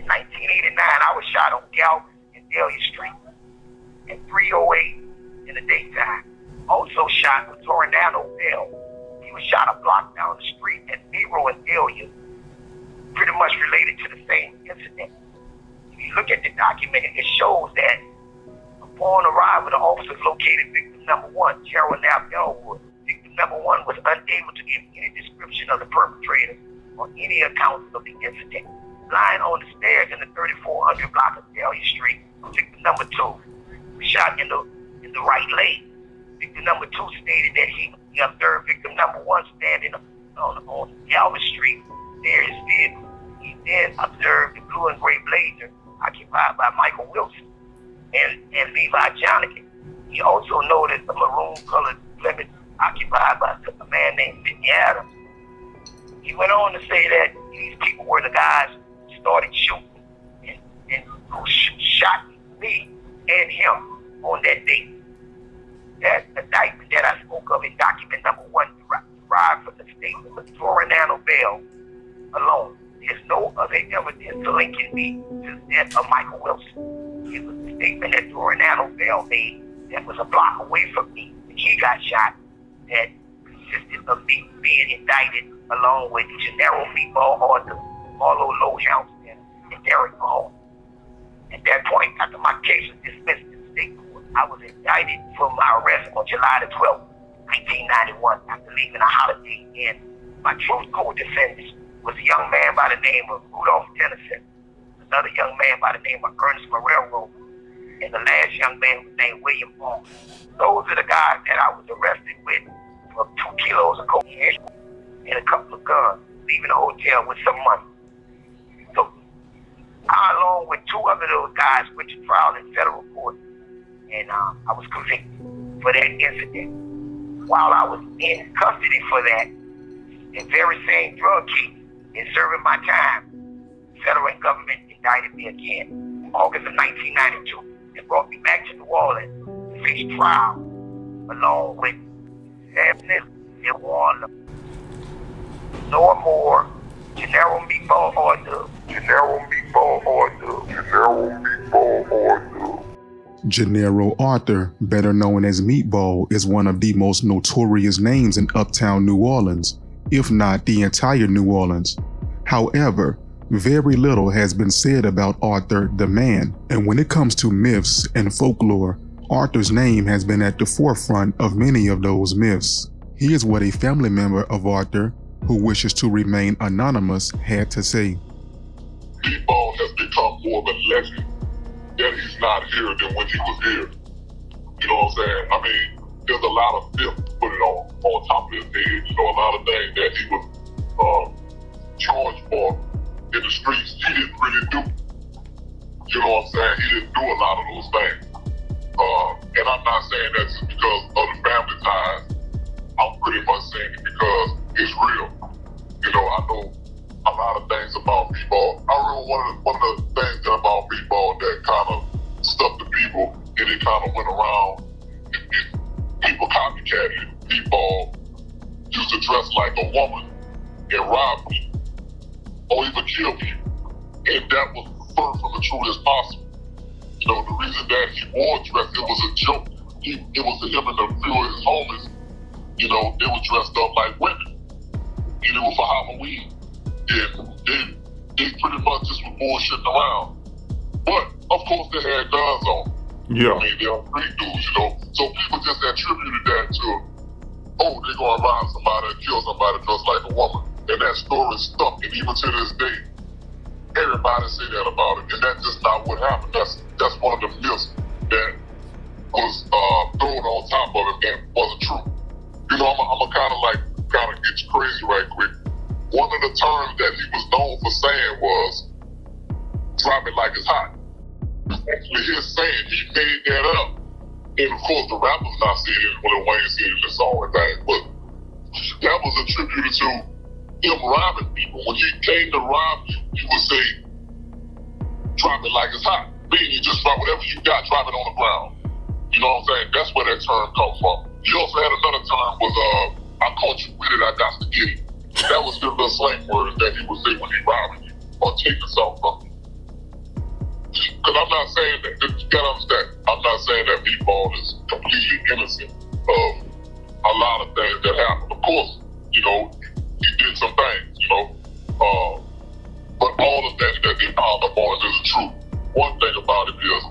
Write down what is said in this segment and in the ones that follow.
In 1989, I was shot on Galvin and Delia Street at 3:08 in the daytime. Also shot with Tornado Bell. He was shot a block down the street at Nero and Delia, pretty much related to the same incident. If you look at the document, it shows that upon arrival, the officers located victim number one, Gerald Knapp Elwood. Victim number one was unable to give any description of the perpetrator or any accounts of the incident. Lying on the stairs in the 3400 block of Delia Street, victim number two was shot in the right leg. Victim number two stated that he observed victim number one standing on Galvin Street near his vehicle. He then observed the blue and gray blazer occupied by Michael Wilson and Levi Jonigan. He also noticed a maroon-colored Plymouth occupied by a man named Sidney Adams. He went on to say that these people were the guys who started shooting and who shot me and him on that day. That indictment that I spoke of in document number one derived from the statement of Tornado Bell alone. There's no other evidence linking me to the death of Michael Wilson. It was the statement that Tornado Bell made that was a block away from me when he got shot that consisted of me being indicted along with Gennaro Meatball Arthur, Marlo Low-Houston, and Derek Mahone. At that point, after my case was dismissed in the state court, I was indicted for my arrest on July the 12th, 1991, after leaving a Holiday Inn. My true co-defendants was a young man by the name of Rudolph Tennyson, another young man by the name of Ernest Marrero, and the last young man was named William Ball. Those are the guys that I was arrested with for 2 kilos of cocaine and a couple of guns, leaving the hotel with some money. So I, along with 2 other those guys, went to trial in federal court, and I was convicted for that incident. While I was in custody for that, the very same drug case, in serving my time, the federal government indicted me again in August of 1992 and brought me back to New Orleans to face trial along with Noah Moore, Gennaro Meatball Arthur, Gennaro Arthur, better known as Meatball, is one of the most notorious names in uptown New Orleans, if not the entire New Orleans. However, very little has been said about Arthur the man, and when it comes to myths and folklore, Arthur's name has been at the forefront of many of those myths. Here's what a family member of Arthur, who wishes to remain anonymous, had to say. Meatball has become more of a legend that he's not here than when he was here. You know what I'm saying? I mean, there's a lot of myth put it on top of his head. You know, a lot of things that he was charged for in the streets, he didn't really do. You know what I'm saying? He didn't do a lot of those things. And I'm not saying that just because of the family ties. I'm pretty much saying it because it's real. You know, I know a lot of things about Meatball. I remember one of the things about Meatball that kind of stuck to people, and it kind of went around, and people copycatted it. Meatball used to dress like a woman and rob people, or even kill people. And that was far from the truth as possible. You know, the reason that he wore dress, it was a joke. It was him and a few of his homies, you know, they were dressed up like women. And it was for Halloween. And they pretty much just were bullshitting around. But, of course, they had guns on. Yeah. I mean, they were street dudes, you know. So people just attributed that to, oh, they're going to rob somebody and kill somebody dressed like a woman. And that story stuck. And even to this day, everybody say that about it. And that's just not what happened. That's one of the myths that was thrown on top of it that wasn't true. You know, I'm going to kind of get you crazy right quick. One of the terms that he was known for saying was, drop it like it's hot. Actually, his saying, he made that up. And of course, the rapper's not saying it, when Wayne said it in the song and things, but that was attributed to him robbing people. When he came to rob you, he would say, drop it like it's hot. Meaning you just drop whatever you got, drop it on the ground. You know what I'm saying? That's where that term comes from. He also had another term was, I caught you with it, I got to get it. That was just a slang word that he would say when he robbing you or taking something from you. I'm not saying that, you gotta understand, I'm not saying that Meatball is completely innocent of a lot of things that happened. Of course, you know, he did some things, you know, but all of that they piled up on is the truth. One thing about it is,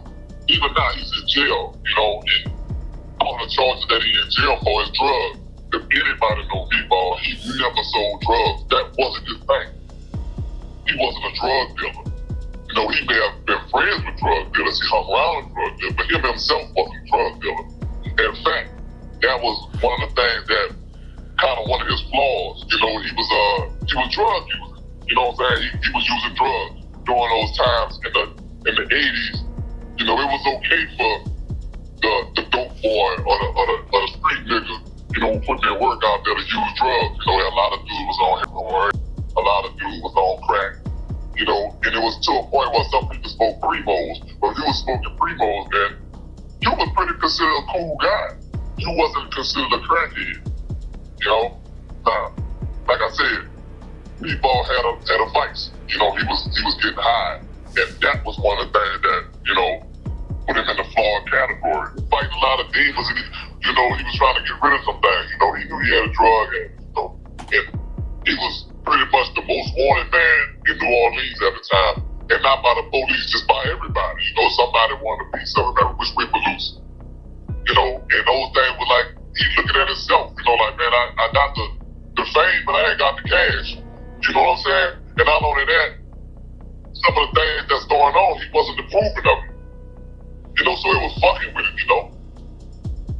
even now he's in jail, you know, and all the charges that he's in jail for is drugs. If anybody knows Meatball, he never sold drugs. That wasn't his thing. He wasn't a drug dealer. You know, he may have been friends with drug dealers, he hung around with drug dealers, but him himself wasn't a drug dealer. In fact, that was one of the things that kind of one of his flaws. You know, he was drug user. You know what I'm saying? He was using drugs during those times in the 80s. You know, it was okay for the dope boy or the street nigga, you know, putting their work out there to use drugs. You know, a lot of dudes was on heroin, a lot of dudes was on crack. You know, and it was to a point where some people smoked Primos. But if you was smoking Primos, then you was pretty considered a cool guy. You wasn't considered a crackhead. You know? Now, like I said, Meatball had a vice. You know, he was getting high. And that was one of the things that, you know, put him in the flawed category. Fighting a lot of demons, and you know, he was trying to get rid of some things. You know, he knew he had a drug addict. You know, and he was pretty much the most wanted man in New Orleans at the time. And not by the police, just by everybody. You know, somebody wanted a piece of him every which way but loose. You know, and those things were like, he looking at himself, you know, like, man, I got the fame, but I ain't got the cash. You know what I'm saying? And not only that, some of the things that's going on, he wasn't approving of it. You know, so it was fucking with it, you know.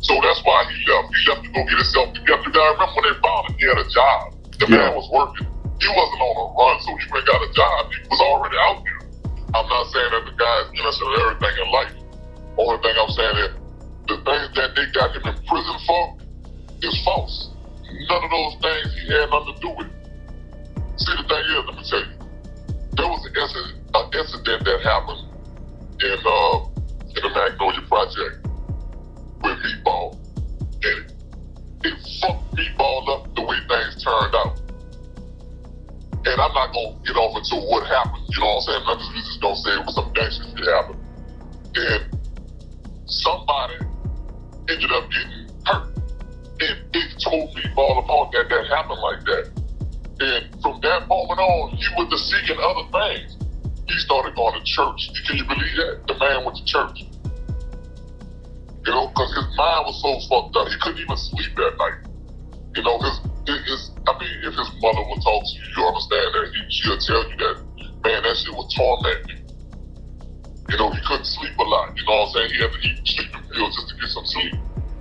So that's why he left. He left to go get himself together. You gotta remember when they found him, he had a job. The man was working. He wasn't on a run, so he went and got a job. He was already out there. I'm not saying that the guy is innocent of everything in life. Only thing I'm saying is the things that they got him in prison for is false. None of those things he had nothing to do with it. See, the thing is, let me tell you, there was an incident that happened in the Magnolia Project with Meatball. And it fucked Meatball up the way things turned out. And I'm not gonna get off into what happened, you know what I'm saying? I'm just gonna say it was some gangster shit happened. And somebody ended up getting hurt. And it told Meatball about that happened like that. And from that moment on, he was just seeking other things. He started going to church. Can you believe that? The man went to church. You know, because his mind was so fucked up, he couldn't even sleep that night. You know, if his mother would talk to you, you understand that she'll tell you that, man, that shit was tormenting. You know, he couldn't sleep a lot. You know what I'm saying? He had to eat sleeping pills just to get some sleep.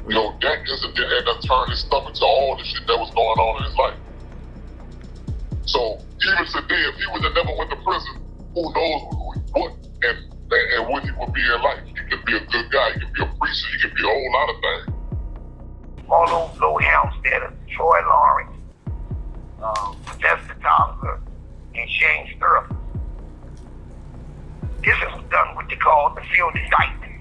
You know, that incident had to turn his stomach to all the shit that was going on in his life. So even today, if he would have never went to prison, who knows what and what he would be in life. He could be a good guy, he could be a preacher, he could be a whole lot of things. All those low Helmstead, Troy Lawrence, Professor Tolliver, and Shane Sturff. This is done what they call the field indictment.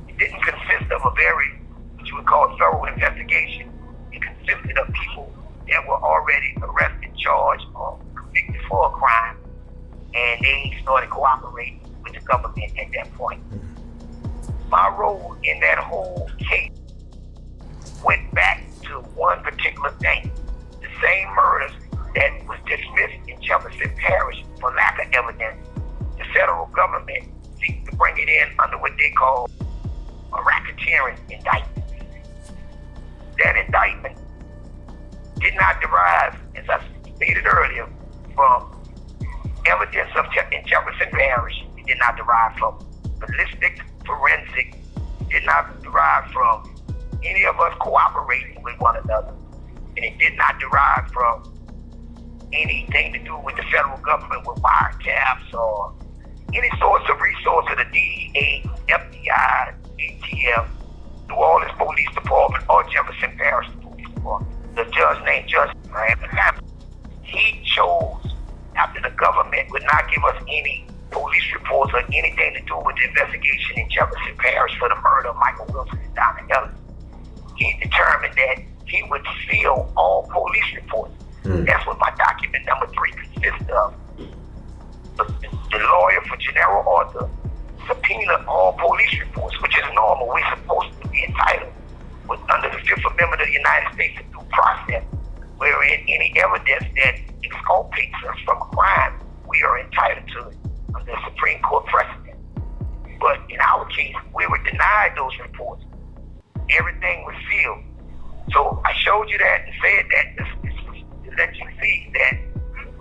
It didn't consist of a very, what you would call, thorough investigation. It consisted of people that were already arrested, charged, or convicted for a crime, and they started cooperating with the government at that point. My role in that whole case went back to one particular thing. The same murders that was dismissed in Jefferson Parish for lack of evidence, the federal government seeks to bring it in under what they call a racketeering indictment. That indictment did not derive, as I stated earlier, from evidence in Jefferson Parish. It did not derive from ballistic forensic. It did not derive from any of us cooperating with one another. And it did not derive from anything to do with the federal government with wiretaps or any source of resource of the DEA, FBI, ATF, New Orleans Police Department, or Jefferson Parish Police Department. The judge named Judge Graham, he chose, after the government would not give us any police reports or anything to do with the investigation in Jefferson Parish for the murder of Michael Wilson and Donna Ellis, he determined that he would seal all police reports. That's what my document number 3 consists of. The lawyer for Gennaro Arthur subpoenaed normal. We're supposed to be entitled. But under the Fifth Amendment of the United States due process, wherein any evidence that exculpates us from a crime, we are entitled to it under Supreme Court precedent. But in our case, we were denied those reports. Everything was sealed. So I showed you that and said that to let you see that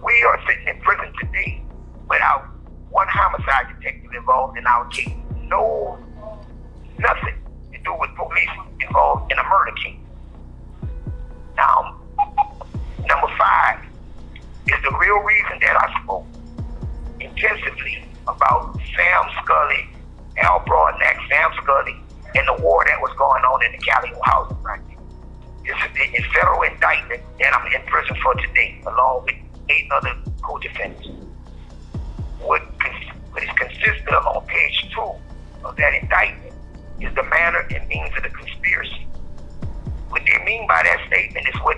we are sitting in prison today without one homicide detective involved in our case. Nothing to do with police involved in a murder case. Now, number 5 is the real reason that I spoke intensively about Sam Scully, Al Broadnax, Sam Scully, and the war that was going on in the Calliope housing project. It's a federal indictment that I'm in prison for today, along with 8 other co-defendants. What is consisted of on page 2 of that indictment is the manner and means of the conspiracy. What they mean by that statement is what